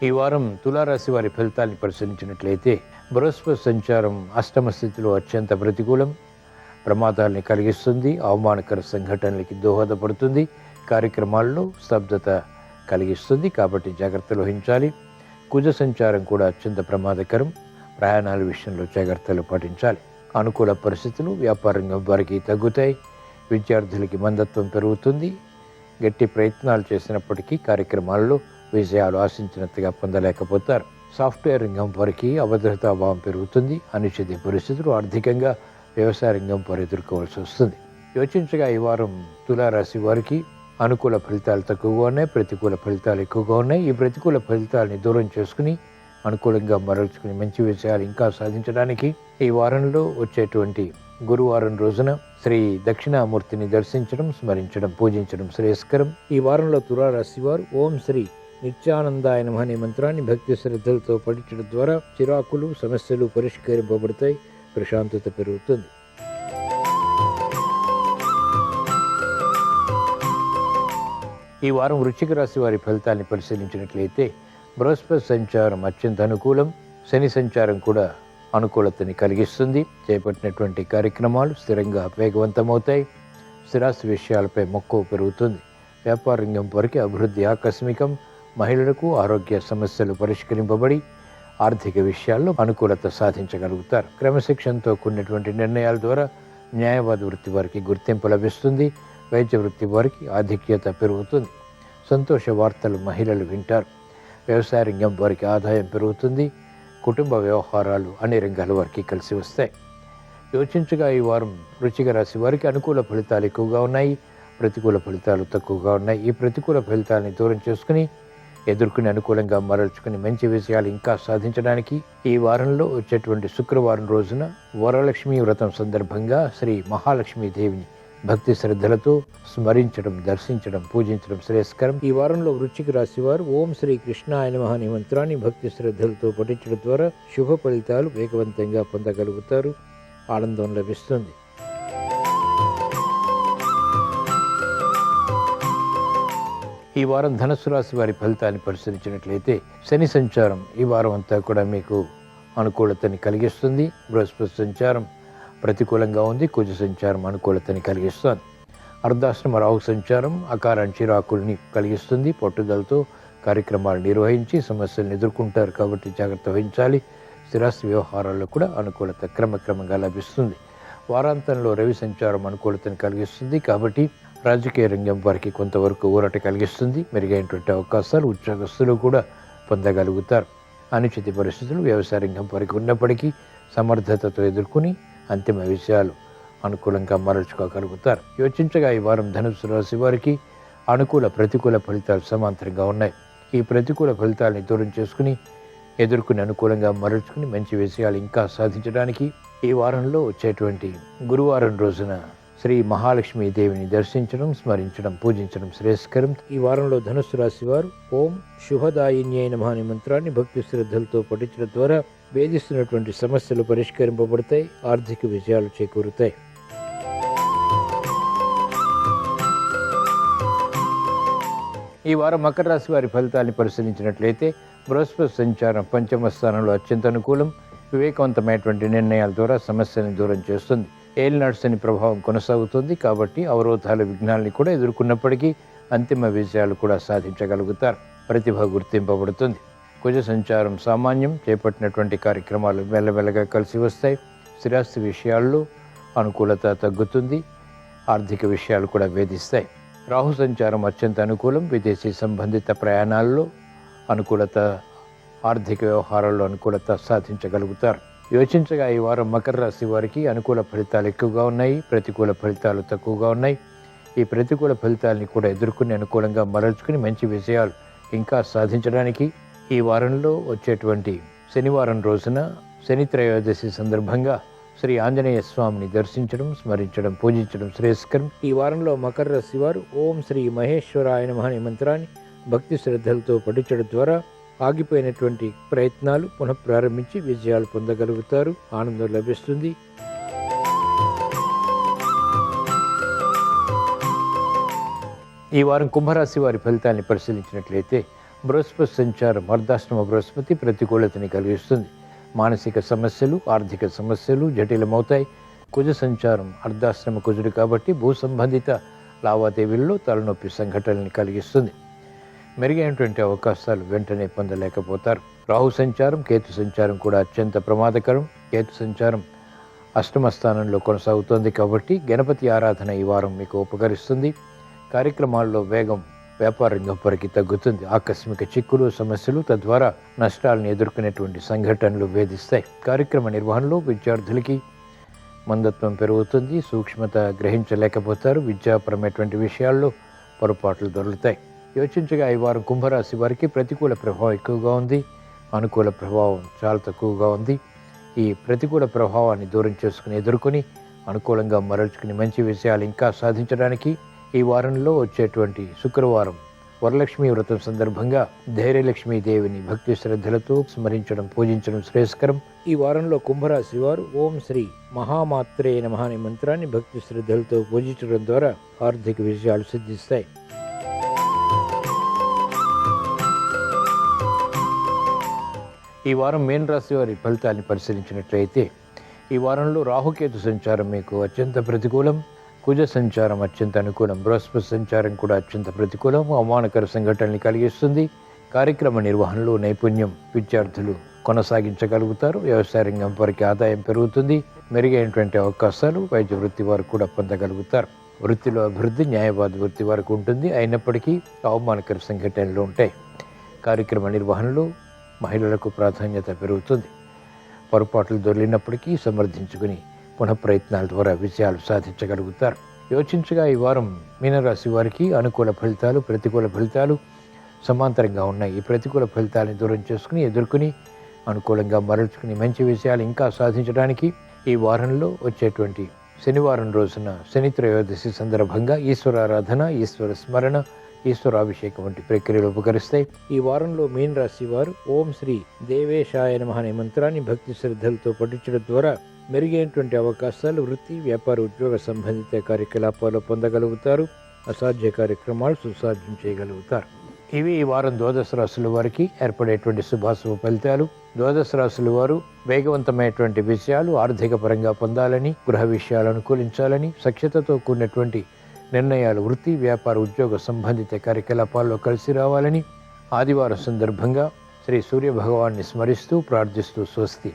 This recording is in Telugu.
ఈ వారం తులారాశి వారి ఫలితాన్ని పరిశీలించినట్లయితే బృహస్పతి సంచారం అష్టమ స్థితిలో అత్యంత ప్రతికూలం, ప్రమాదాల్ని కలిగిస్తుంది, అవమానకర సంఘటనలకి దోహదపడుతుంది, కార్యక్రమాల్లో స్తబ్దత కలిగిస్తుంది, కాబట్టి జాగ్రత్తలు వహించాలి. కుజ సంచారం కూడా అత్యంత ప్రమాదకరం, ప్రయాణాల విషయంలో జాగ్రత్తలు పాటించాలి. అనుకూల పరిస్థితులు వ్యాపార రంగం వారికి తగ్గుతాయి, విద్యార్థులకి మందత్వం పెరుగుతుంది. గట్టి ప్రయత్నాలు చేసినప్పటికీ కార్యక్రమాల్లో విజయాలు ఆశించినట్టుగా పొందలేకపోతారు. సాఫ్ట్వేర్ రంగం వారికి అభద్రతాభావం పెరుగుతుంది, అనిశ్చిత పరిస్థితులు ఆర్థికంగా వ్యవసాయ రంగం వారు ఎదుర్కోవాల్సి వస్తుంది. యోచించగా ఈ వారం తులారాశి వారికి అనుకూల ఫలితాలు తక్కువగా ఉన్నాయి, ప్రతికూల ఫలితాలు ఎక్కువగా ఉన్నాయి. ఈ ప్రతికూల ఫలితాలని దూరం చేసుకుని అనుకూలంగా మరల్చుకుని మంచి విషయాలు ఇంకా సాధించడానికి ఈ వారంలో వచ్చేటువంటి గురువారం రోజున శ్రీ దక్షిణామూర్తిని దర్శించడం, స్మరించడం, పూజించడం శ్రేయస్కరం. ఈ వారంలో తులారాశి వారు ఓం శ్రీ నిత్యానందాయ నమః అనే మంత్రాన్ని భక్తి శ్రద్ధలతో పఠించడం ద్వారా చిరాకులు, సమస్యలు పరిష్కరింపబడతాయి, ప్రశాంతత పెరుగుతుంది. ఈ వారం వృశ్చిక రాశి వారి ఫలితాన్ని పరిశీలించినట్లయితే బృహస్పతి సంచారం అత్యంత అనుకూలం, శని సంచారం కూడా అనుకూలతని కలిగిస్తుంది. చేపట్టినటువంటి కార్యక్రమాలు స్థిరంగా వేగవంతమవుతాయి, స్థిరాస్తి విషయాలపై మక్కువ పెరుగుతుంది. వ్యాపార రంగం వరకు అభివృద్ధి ఆకస్మికం, మహిళలకు ఆరోగ్య సమస్యలు పరిష్కరింపబడి ఆర్థిక విషయాల్లో అనుకూలత సాధించగలుగుతారు. క్రమశిక్షణతో కూడినటువంటి నిర్ణయాల ద్వారా న్యాయవాద వృత్తి వారికి గుర్తింపు లభిస్తుంది, వైద్య వృత్తి వారికి ఆధిక్యత పెరుగుతుంది. సంతోష వార్తలు మహిళలు వింటారు. వ్యవసాయ రంగం వారికి ఆదాయం పెరుగుతుంది, కుటుంబ వ్యవహారాలు అన్ని రంగాల వారికి కలిసి వస్తాయి. యోచించగా ఈ వారం వృశ్చిక రాశి వారికి అనుకూల ఫలితాలు ఎక్కువగా ఉన్నాయి, ప్రతికూల ఫలితాలు తక్కువగా ఉన్నాయి. ఈ ప్రతికూల ఫలితాలని దూరం చేసుకుని ఎదుర్కొని అనుకూలంగా మరల్చుకుని మంచి విషయాలు ఇంకా సాధించడానికి ఈ వారంలో వచ్చేటువంటి శుక్రవారం రోజున వరలక్ష్మి వ్రతం సందర్భంగా శ్రీ మహాలక్ష్మీదేవిని భక్తి శ్రద్ధలతో స్మరించడం, దర్శించడం, పూజించడం శ్రేయస్కరం. ఈ వారంలో వృశ్చిక రాశి వారు ఓం శ్రీ కృష్ణాయ నమః అనే మంత్రాన్ని భక్తి శ్రద్ధలతో పఠించడం ద్వారా శుభ ఫలితాలు వేగవంతంగా పొందగలుగుతారు, ఆనందం లభిస్తుంది. ఈ వారం ధనుస్సు రాశి వారి ఫలితాన్ని పరిశీలించినట్లయితే శని సంచారం ఈ వారం అంతా కూడా మీకు అనుకూలతని కలిగిస్తుంది. బృహస్పతి సంచారం ప్రతికూలంగా ఉంది, కుజ సంచారం అనుకూలతని కలిగిస్తుంది. అర్ధాశ్రమ రాహు సంచారం అకార చిరాకుల్ని కలిగిస్తుంది. పట్టుదలతో కార్యక్రమాలు నిర్వహించి సమస్యలను ఎదుర్కొంటారు, కాబట్టి జాగ్రత్త వహించాలి. స్థిరాస్తి వ్యవహారాల్లో కూడా అనుకూలత క్రమక్రమంగా లభిస్తుంది. వారాంతంలో రవి సంచారం అనుకూలతను కలిగిస్తుంది, కాబట్టి రాజకీయ రంగం వారికి కొంతవరకు ఊరట కలిగిస్తుంది. మెరుగైనటువంటి అవకాశాలు ఉద్యోగస్తులు కూడా పొందగలుగుతారు. అనిశ్చిత పరిస్థితులు వ్యవసాయ రంగం వారికి ఉన్నప్పటికీ సమర్థతతో ఎదుర్కొని అంతిమ విషయాలు అనుకూలంగా మరల్చుకోగలుగుతారు. యోచించగా ఈ వారం ధనుసు రాశి వారికి అనుకూల ప్రతికూల ఫలితాలు సమాంతరంగా ఉన్నాయి. ఈ ప్రతికూల ఫలితాలని దూరం చేసుకుని ఎదుర్కొని అనుకూలంగా మరల్చుకుని మంచి విషయాలు ఇంకా సాధించడానికి ఈ వారంలో వచ్చేటువంటి గురువారం రోజున శ్రీ మహాలక్ష్మీదేవిని దర్శించడం, స్మరించడం, పూజించడం శ్రేయస్కరం. ఈ వారంలో ధనుస్సు రాశి వారు ఓం శుభదాయిన్యై నమః అనే మంత్రాన్ని భక్తి శ్రద్ధలతో పఠించడం ద్వారా వేధిస్తున్నటువంటి సమస్యలు పరిష్కరింపబడతాయి, ఆర్థిక విజయాలు చేకూరుతాయి. ఈ వారం మకర రాశి వారి ఫలితాన్ని పరిశీలించినట్లయితే బృహస్పతి సంచారం పంచమ స్థానంలో అత్యంత అనుకూలం, వివేకవంతమైనటువంటి నిర్ణయాల ద్వారా సమస్యలను దూరం చేస్తుంది. ఏలినాటి శని ప్రభావం కొనసాగుతుంది, కాబట్టి అవరోధాల విఘ్నాలని కూడా ఎదుర్కొన్నప్పటికీ అంతిమ విజయాలు కూడా సాధించగలుగుతారు. ప్రతిభ గుర్తింపబడుతుంది. కుజ సంచారం సామాన్యం, చేపట్టినటువంటి కార్యక్రమాలు మెల్లమెల్లగా కలిసి వస్తాయి. స్థిరాస్తి విషయాల్లో అనుకూలత తగ్గుతుంది, ఆర్థిక విషయాలు కూడా వేధిస్తాయి. రాహు సంచారం అత్యంత అనుకూలం, విదేశీ సంబంధిత ప్రయాణాల్లో అనుకూలత, ఆర్థిక వ్యవహారాల్లో అనుకూలత సాధించగలుగుతారు. యోచించగా ఈ వారం మకర రాశి వారికి అనుకూల ఫలితాలు ఎక్కువగా ఉన్నాయి, ప్రతికూల ఫలితాలు తక్కువగా ఉన్నాయి. ఈ ప్రతికూల ఫలితాలని కూడా ఎదుర్కొని అనుకూలంగా మరల్చుకుని మంచి విజయాలు ఇంకా సాధించడానికి ఈ వారంలో వచ్చేటువంటి శనివారం రోజున శని త్రయోదశి సందర్భంగా శ్రీ ఆంజనేయ స్వామిని దర్శించడం, స్మరించడం, పూజించడం శ్రేయస్కరం. ఈ వారంలో మకర రాశి వారు ఓం శ్రీ మహేశ్వరాయ నమః అనే మంత్రాన్ని భక్తి శ్రద్ధలతో పఠించడం ద్వారా ఆగిపోయినటువంటి ప్రయత్నాలు పునఃప్రారంభించి విజయాలు పొందగలుగుతారు, ఆనందం లభిస్తుంది. ఈ వారం కుంభరాశి వారి ఫలితాన్ని పరిశీలించినట్లయితే బృహస్పతి సంచారం అర్ధాష్టమ బృహస్పతి ప్రతికూలతని కలిగిస్తుంది. మానసిక సమస్యలు, ఆర్థిక సమస్యలు జటిలమవుతాయి. కుజ సంచారం అర్ధాశ్రమ కుజుడు కాబట్టి భూ సంబంధిత లావాదేవీల్లో తలనొప్పి సంఘటనల్ని కలిగిస్తుంది. మెరుగైనటువంటి అవకాశాలు వెంటనే పొందలేకపోతారు. రాహు సంచారం, కేతు సంచారం కూడా అత్యంత ప్రమాదకరం. కేతు సంచారం అష్టమ స్థానంలో కొనసాగుతోంది కాబట్టి గణపతి ఆరాధన ఈ వారం మీకు ఉపకరిస్తుంది. కార్యక్రమాల్లో వేగం వ్యాపార రంగం వరకు తగ్గుతుంది. ఆకస్మిక చిక్కులు, సమస్యలు తద్వారా నష్టాలను ఎదుర్కొనేటువంటి సంఘటనలు వేధిస్తాయి. కార్యక్రమ నిర్వహణలో విద్యార్థులకి మందత్వం పెరుగుతుంది. సూక్ష్మత గ్రహించలేకపోతారు. విద్యాపరమైనటువంటి విషయాల్లో పొరపాట్లు దొరుకుతాయి. యోచించగా ఈ వారం కుంభరాశి వారికి ప్రతికూల ప్రభావం ఎక్కువగా ఉంది. అనుకూల ప్రభావం చాలా తక్కువగా ఉంది. ఈ ప్రతికూల ప్రభావాన్ని దూరం చేసుకుని ఎదుర్కొని అనుకూలంగా మరల్చుకుని మంచి విషయాలు ఇంకా సాధించడానికి ఈ వారంలో వచ్చేటువంటి శుక్రవారం వరలక్ష్మి వ్రతం సందర్భంగా ధైర్యలక్ష్మీదేవిని భక్తి శ్రద్ధలతో స్మరించడం, పూజించడం శ్రేయస్కరం. ఈ వారంలో కుంభరాశి వారు ఓం శ్రీ మహామాత్రే నమః అనే మంత్రాన్ని భక్తి శ్రద్ధలతో పూజించడం ద్వారా ఆర్థిక విజయాలు సిద్ధిస్తాయి. ఈ వారం మీన రాశి వారి ఫలితాన్ని పరిశీలించినట్లయితే ఈ వారంలో రాహుకేతు సంచారం మీకు అత్యంత ప్రతికూలం. కుజ సంచారం అత్యంత అనుకూలం. బృహస్పతి సంచారం కూడా అత్యంత ప్రతికూలం. అవమానకర సంఘటనల్ని కలిగిస్తుంది. కార్యక్రమ నిర్వహణలో నైపుణ్యం విద్యార్థులు కొనసాగించగలుగుతారు. వ్యవసాయ రంగం వారికి ఆదాయం పెరుగుతుంది. మెరుగైనటువంటి అవకాశాలు వైద్య వృత్తి వారు కూడా పొందగలుగుతారు. వృత్తిలో అభివృద్ధి న్యాయవాద వృత్తి వరకు ఉంటుంది. అయినప్పటికీ అవమానకర సంఘటనలు ఉంటాయి. కార్యక్రమ నిర్వహణలో మహిళలకు ప్రాధాన్యత పెరుగుతుంది. పొరపాట్లు దొరికినప్పటికీ సమర్థించుకుని పునఃప్రయత్నాల ద్వారా విజయాలు సాధించగలుగుతారు. యోచించగా ఈ వారం మీనరాశి వారికి అనుకూల ఫలితాలు, ప్రతికూల ఫలితాలు సమాంతరంగా ఉన్నాయి. ఈ ప్రతికూల ఫలితాలను దూరం చేసుకుని ఎదుర్కొని అనుకూలంగా మరల్చుకుని మంచి విషయాలు ఇంకా సాధించడానికి ఈ వారంలో వచ్చేటువంటి శనివారం రోజున శని త్రయోదశి సందర్భంగా ఈశ్వరారాధన, ఈశ్వర స్మరణ, ఈశ్వరాభిషేకం వంటి ప్రక్రియలు ఉపకరిస్తాయి. ఈ వారంలో మీన రాశి వారు ఓం శ్రీ దేవేశాయ నమః అనే మంత్రాన్ని భక్తి శ్రద్ధలతో పఠించడం ద్వారా మెరుగైనటువంటి అవకాశాలు వృత్తి, వ్యాపార, ఉద్యోగ సంబంధిత కార్యకలాపాలు పొందగలుగుతారు. అసాధ్య కార్యక్రమాలు సుసాధ్యం చేయగలుగుతారు. ఇవి ఈ వారం ద్వాదశ రాశుల వారికి ఏర్పడేటువంటి శుభాశుభ ఫలితాలు. ద్వాదశ రాశుల వారు వేగవంతమైనటువంటి విషయాలు ఆర్థిక పరంగా పొందాలని, గృహ విషయాలు అనుకూలించాలని, సఖ్యతతో కూడినటువంటి నిర్ణయాలు వృత్తి, వ్యాపార, ఉద్యోగ సంబంధిత కార్యకలాపాల్లో కలిసి రావాలని ఆదివారం సందర్భంగా శ్రీ సూర్య భగవాన్ని స్మరిస్తూ ప్రార్థిస్తూ స్వస్తి.